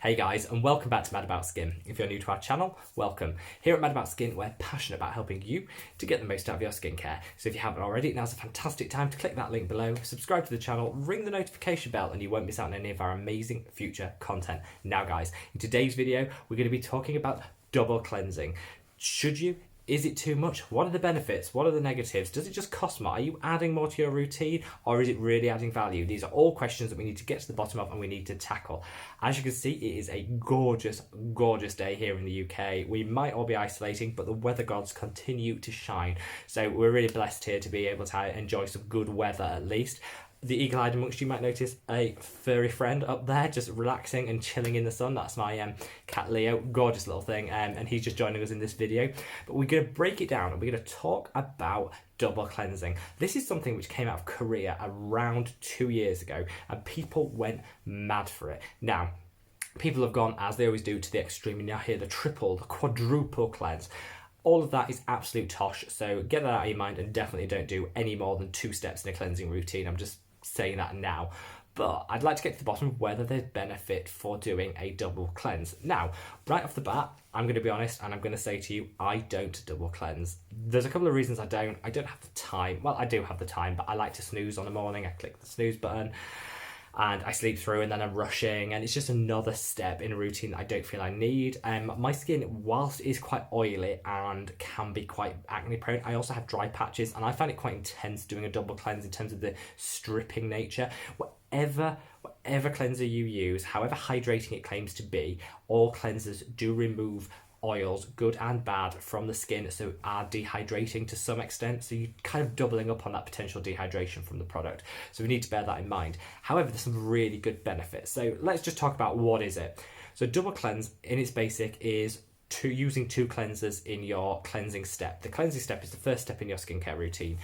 Hey guys, and welcome back to Mad About Skin. If you're new to our channel, welcome. Here at Mad About Skin, we're passionate about helping you to get the most out of your skincare. So if you haven't already, now's a fantastic time to click that link below, subscribe to the channel, ring the notification bell, and you won't miss out on any of our amazing future content. Now guys, in today's video, we're going to be talking about double cleansing. Should you? Is it too much? What are the benefits? What are the negatives? Does it just cost more? Are you adding more to your routine, or is it really adding value? These are all questions that we need to get to the bottom of and we need to tackle. As you can see, it is a gorgeous, gorgeous day here in the UK. We might all be isolating, but the weather gods continue to shine. So we're really blessed here to be able to enjoy some good weather at least. The eagle-eyed amongst you might notice a furry friend up there just relaxing and chilling in the sun. That's my cat Leo, gorgeous little thing, and he's just joining us in this video. But we're going to break it down and we're going to talk about double cleansing. This is something which came out of Korea around 2 years ago and people went mad for it. Now, people have gone, as they always do, to the extreme and now hear the triple, the quadruple cleanse. All of that is absolute tosh, so get that out of your mind and definitely don't do any more than 2 steps in a cleansing routine. I'm just saying that now. But I'd like to get to the bottom of whether there's benefit for doing a double cleanse. Now, right off the bat, I'm going to be honest and I'm going to say to you, I don't double cleanse. There's a couple of reasons I don't. I don't have the time. Well, I do have the time, but I like to snooze on the morning. I click the snooze button and I sleep through and then I'm rushing, and it's just another step in a routine that I don't feel I need. My skin, whilst it is quite oily and can be quite acne prone, I also have dry patches and I find it quite intense doing a double cleanse in terms of the stripping nature. Whatever cleanser you use, however hydrating it claims to be, all cleansers do remove oils, good and bad, from the skin, so are dehydrating to some extent, so you're kind of doubling up on that potential dehydration from the product, so we need to bear that in mind. However, there's some really good benefits, so let's just talk about what is it. So double cleanse in its basic is using 2 cleansers in your cleansing step. The cleansing step is the first step in your skincare routine.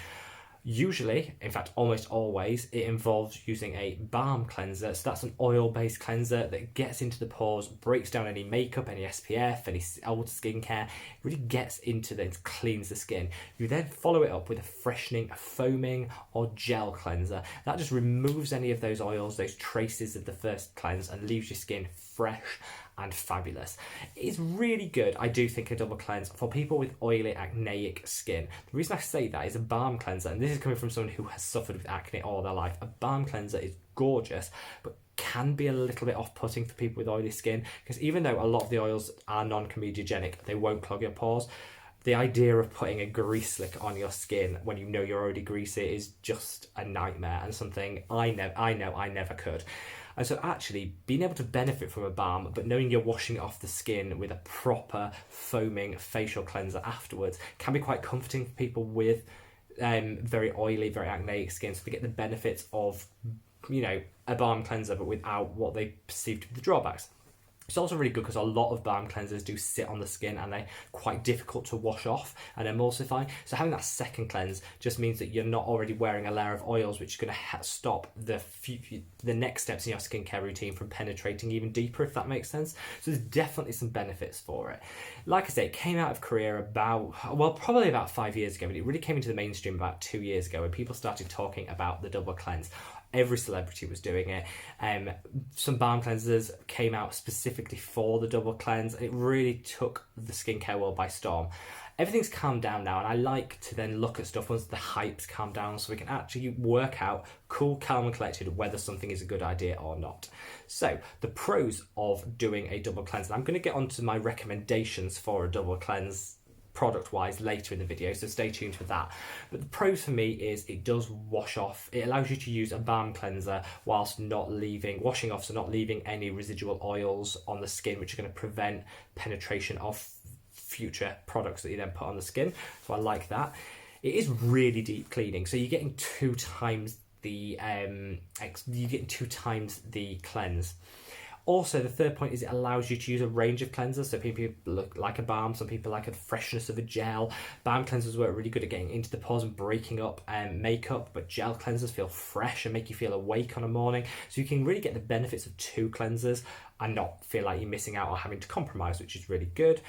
Usually, in fact almost always, it involves using a balm cleanser. So that's an oil-based cleanser that gets into the pores, breaks down any makeup, any SPF, any old skincare, really gets into it, cleans the skin. You then follow it up with a freshening, a foaming or gel cleanser. That just removes any of those oils, those traces of the first cleanse, and leaves your skin fresh and fabulous. It's really good, I do think, a double cleanse for people with oily, acneic skin. The reason I say that is a balm cleanser, and this is coming from someone who has suffered with acne all their life. A balm cleanser is gorgeous, but can be a little bit off-putting for people with oily skin, because even though a lot of the oils are non-comedogenic, they won't clog your pores. The idea of putting a grease slick on your skin when you know you're already greasy is just a nightmare, and something I know I never could. And so actually being able to benefit from a balm, but knowing you're washing it off the skin with a proper foaming facial cleanser afterwards, can be quite comforting for people with very oily, very acneic skin, so they get the benefits of, you know, a balm cleanser but without what they perceive to be the drawbacks. It's also really good because a lot of balm cleansers do sit on the skin and they're quite difficult to wash off and emulsify. So having that second cleanse just means that you're not already wearing a layer of oils, which is going to stop the next steps in your skincare routine from penetrating even deeper, if that makes sense. So there's definitely some benefits for it. Like I say, it came out of Korea probably about 5 years ago, but it really came into the mainstream about 2 years ago when people started talking about the double cleanse. Every celebrity was doing it. Some balm cleansers came out specifically for the double cleanse, and it really took the skincare world by storm. Everything's calmed down now, and I like to then look at stuff once the hype's calmed down so we can actually work out, cool, calm and collected, whether something is a good idea or not. So the pros of doing a double cleanse, and I'm going to get onto my recommendations for a double cleanse product wise later in the video, so stay tuned for that. But the pros for me is it does wash off. It allows you to use a balm cleanser whilst not washing off, so not leaving any residual oils on the skin, which are going to prevent penetration of future products that you then put on the skin. So I like that. It is really deep cleaning, so you're getting 2 times the cleanse. Also, the third point is it allows you to use a range of cleansers. So people look like a balm, some people like the freshness of a gel. Balm cleansers work really good at getting into the pores and breaking up makeup, but gel cleansers feel fresh and make you feel awake on a morning. So you can really get the benefits of 2 cleansers and not feel like you're missing out or having to compromise, which is really good.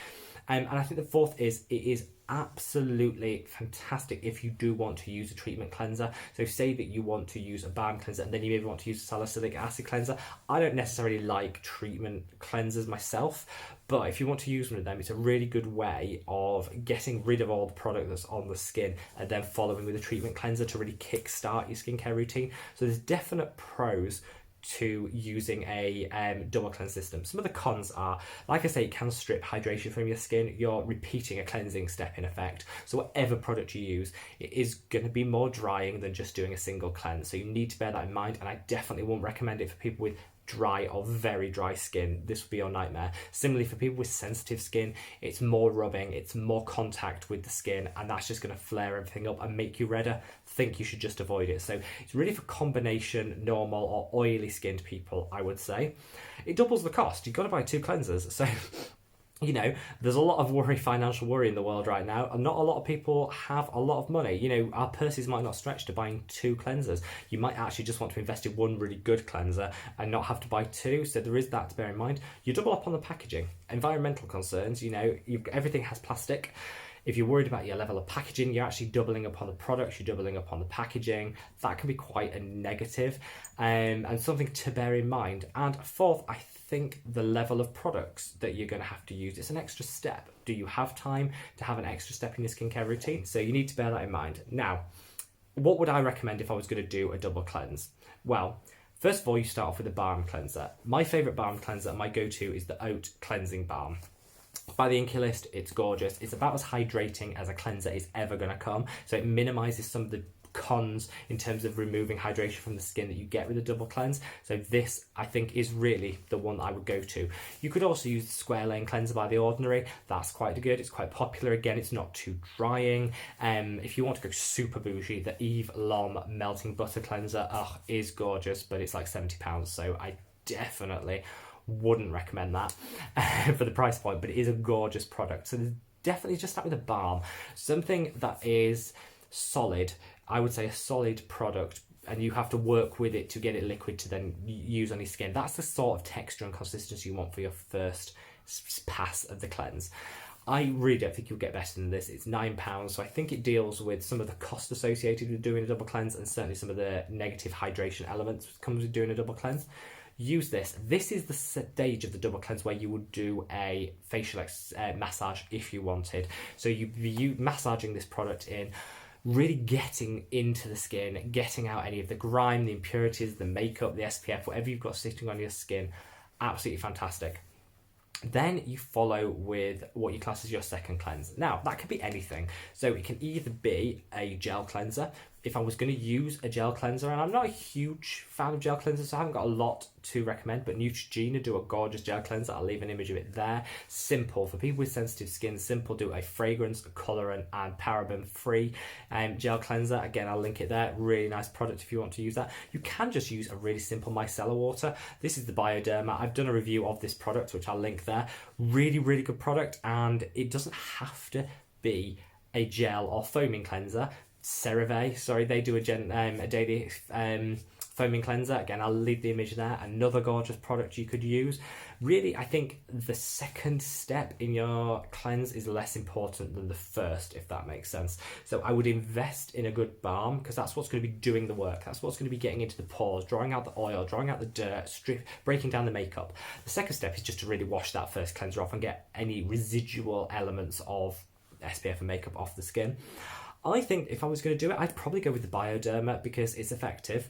And I think the fourth is it is absolutely fantastic if you do want to use a treatment cleanser. So say that you want to use a balm cleanser and then you maybe want to use a salicylic acid cleanser. I don't necessarily like treatment cleansers myself, but if you want to use one of them, it's a really good way of getting rid of all the product that's on the skin and then following with a treatment cleanser to really kickstart your skincare routine. So there's definite pros to using a double cleanse system. Some of the cons are, like I say, it can strip hydration from your skin. You're repeating a cleansing step in effect. So whatever product you use, it is going to be more drying than just doing a single cleanse. So you need to bear that in mind, and I definitely won't recommend it for people with dry or very dry skin. This would be your nightmare. Similarly, for people with sensitive skin, it's more rubbing, it's more contact with the skin, and that's just going to flare everything up and make you redder. Think you should just avoid it. So it's really for combination normal or oily skinned people, I would say. It doubles the cost. You've got to buy 2 cleansers. So you know, there's a lot of worry, financial worry in the world right now, and not a lot of people have a lot of money. You know, our purses might not stretch to buying 2 cleansers. You might actually just want to invest in one really good cleanser and not have to buy 2. So there is that to bear in mind. You double up on the packaging. Environmental concerns, you know, everything has plastic. If you're worried about your level of packaging, you're actually doubling up on the products, you're doubling up on the packaging. That can be quite a negative, and something to bear in mind. And fourth, I think the level of products that you're going to have to use, it's an extra step. Do you have time to have an extra step in your skincare routine? So you need to bear that in mind. Now, what would I recommend if I was going to do a double cleanse? Well, first of all, you start off with a balm cleanser. My favourite balm cleanser, my go-to, is the Oat Cleansing Balm. By the Inkey list, it's gorgeous. It's about as hydrating as a cleanser is ever going to come. So it minimises some of the cons in terms of removing hydration from the skin that you get with a double cleanse. So this, I think, is really the one that I would go to. You could also use the Squarlane cleanser by The Ordinary. That's quite good. It's quite popular. Again, it's not too drying. If you want to go super bougie, the Eve Lom Melting Butter Cleanser is gorgeous, but it's like £70. So I definitely wouldn't recommend that for the price point, but it is a gorgeous product. So definitely just start with a balm, something that is solid. I would say a solid product, and you have to work with it to get it liquid to then use on your skin. That's the sort of texture and consistency you want for your first pass of the cleanse. I really don't think you'll get better than this. It's £9, so I think it deals with some of the cost associated with doing a double cleanse, and certainly some of the negative hydration elements that comes with doing a double cleanse. Use this. This is the stage of the double cleanse where you would do a facial massage if you wanted. So you massaging this product in, really getting into the skin, getting out any of the grime, the impurities, the makeup, the SPF, whatever you've got sitting on your skin. Absolutely fantastic. Then you follow with what you class as your second cleanse. Now, that could be anything. So it can either be a gel cleanser. If I was going to use a gel cleanser, and I'm not a huge fan of gel cleansers, so I haven't got a lot to recommend, but Neutrogena do a gorgeous gel cleanser. I'll leave an image of it there. Simple. For people with sensitive skin, simple. Do a fragrance, colorant, and paraben-free gel cleanser. Again, I'll link it there. Really nice product if you want to use that. You can just use a really simple micellar water. This is the Bioderma. I've done a review of this product, which I'll link there. Really, really good product, and it doesn't have to be a gel or foaming cleanser. Cerave, sorry, they do a daily foaming cleanser. Again, I'll leave the image there. Another gorgeous product you could use. Really, I think the second step in your cleanse is less important than the first, if that makes sense. So I would invest in a good balm, because that's what's going to be doing the work. That's what's going to be getting into the pores, drawing out the oil, drawing out the dirt, breaking down the makeup. The second step is just to really wash that first cleanser off and get any residual elements of SPF and makeup off the skin. I think if I was going to do it, I'd probably go with the Bioderma because it's effective,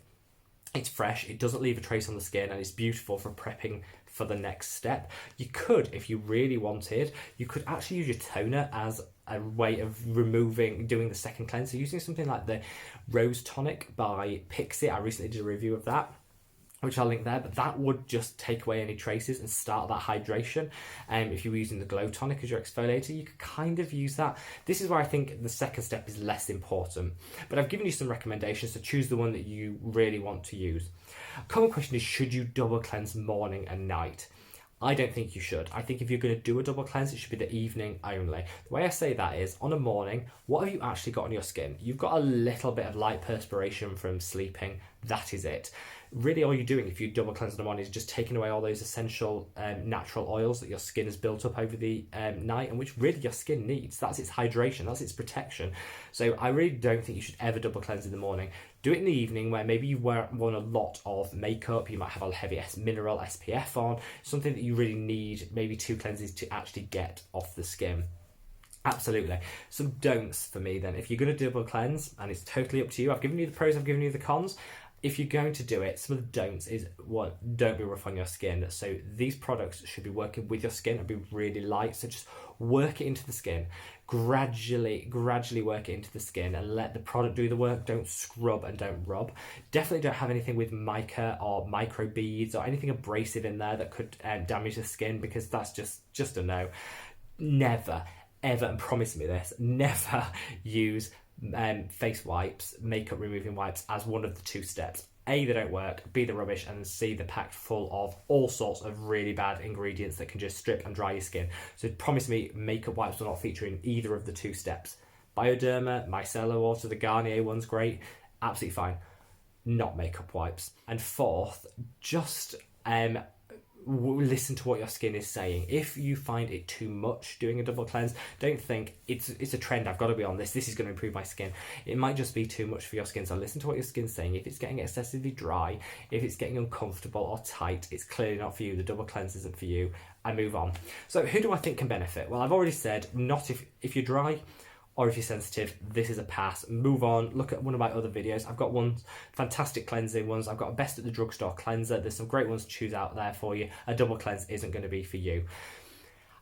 it's fresh, it doesn't leave a trace on the skin, and it's beautiful for prepping for the next step. You could, if you really wanted, you could actually use your toner as a way of doing the second cleanse. So using something like the Rose Tonic by Pixi. I recently did a review of that, which I'll link there, but that would just take away any traces and start that hydration. If you were using the Glow Tonic as your exfoliator, you could kind of use that. This is where I think the second step is less important, but I've given you some recommendations, so choose the one that you really want to use. A common question is, should you double cleanse morning and night? I don't think you should. I think if you're going to do a double cleanse, it should be the evening only. The way I say that is, on a morning, what have you actually got on your skin? You've got a little bit of light perspiration from sleeping. That is it. really all you're doing if you double cleanse in the morning is just taking away all those essential natural oils that your skin has built up over the night, and which really your skin needs. That's its hydration, that's its protection. So I really don't think you should ever double cleanse in the morning. Do it in the evening, where maybe you wear a lot of makeup, you might have a heavy mineral SPF on, something that you really need maybe 2 cleanses to actually get off the skin. Absolutely. Some don'ts for me then. If you're going to double cleanse, and it's totally up to you, I've given you the pros, I've given you the cons. If you're going to do it, some of the don'ts is, one, don't be rough on your skin. So these products should be working with your skin and be really light. So just work it into the skin. Gradually work it into the skin and let the product do the work. Don't scrub and don't rub. Definitely don't have anything with mica or micro beads or anything abrasive in there that could damage the skin, because that's just a no. Never, ever, and promise me this, never use face wipes, makeup removing wipes, as one of the 2 steps. A, they don't work, B, they're rubbish, and C, they're packed full of all sorts of really bad ingredients that can just strip and dry your skin. So promise me, makeup wipes will not feature in either of the 2 steps. Bioderma, micellar water, the Garnier one's great, absolutely fine. Not makeup wipes. And fourth, just listen to what your skin is saying. If you find it too much doing a double cleanse, don't think it's a trend, I've got to be on this is going to improve my skin. It might just be too much for your skin. So listen to what your skin's saying. If it's getting excessively dry, if it's getting uncomfortable or tight, it's clearly not for you. The double cleanse isn't for you, and move on. So who do I think can benefit? Well, I've already said, not if you're dry, or if you're sensitive, this is a pass. Move on. Look at one of my other videos. I've got one fantastic cleansing ones. I've got a best at the drugstore cleanser. There's some great ones to choose out there for you. A double cleanse isn't going to be for you.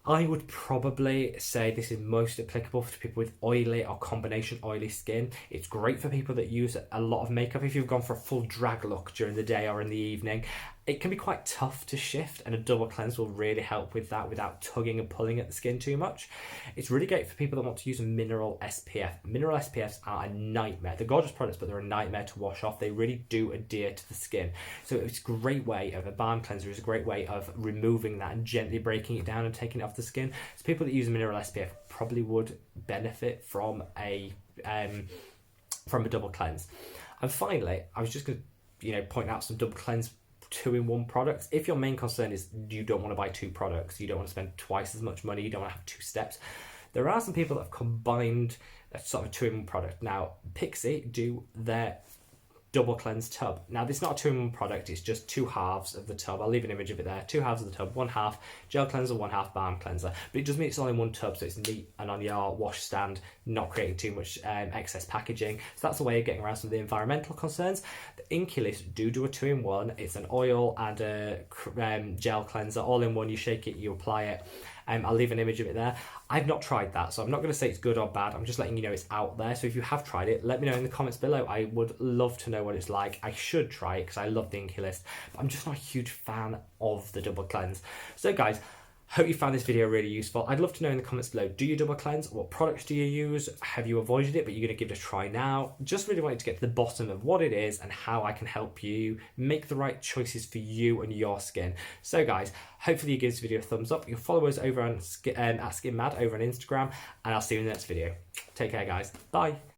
I would probably say this is most applicable for people with oily or combination oily skin. It's great for people that use a lot of makeup. If you've gone for a full drag look during the day or in the evening, it can be quite tough to shift, and a double cleanse will really help with that without tugging and pulling at the skin too much. It's really great for people that want to use a mineral SPF. Mineral SPFs are a nightmare. They're gorgeous products, but they're a nightmare to wash off. They really do adhere to the skin. So it's a great way of a balm cleanser is a great way of removing that and gently breaking it down and taking it off the skin. So people that use a mineral SPF probably would benefit from a double cleanse. And finally, I was just going to point out some double cleanse 2-in-1 products. If your main concern is you don't want to buy 2 products, you don't want to spend twice as much money, you don't want to have 2 steps, there are some people that have combined a sort of 2-in-1 product. Now, Pixi do their double cleanse tub. Now, this is not a 2-in-1 product, it's just 2 halves of the tub. I'll leave an image of it there. 2 halves of the tub, 1 half gel cleanser, 1 half balm cleanser. But it does mean it's only 1 tub, so it's neat and on your wash stand, not creating too much excess packaging. So that's a way of getting around some of the environmental concerns. The Inkey list do a 2-in-1. It's an oil and a gel cleanser all in one. You shake it, you apply it. I'll leave an image of it there. I've not tried that, so I'm not going to say it's good or bad. I'm just letting you know it's out there. So if you have tried it, let me know in the comments below. I would love to know what it's like. I should try it because I love the Inkey list, but I'm just not a huge fan of the double cleanse. So guys, hope you found this video really useful. I'd love to know in the comments below, do you double cleanse? What products do you use? Have you avoided it, but you're going to give it a try now? Just really wanted to get to the bottom of what it is and how I can help you make the right choices for you and your skin. So guys, hopefully you give this video a thumbs up. You'll follow us over on at SkinMad over on Instagram, and I'll see you in the next video. Take care guys. Bye.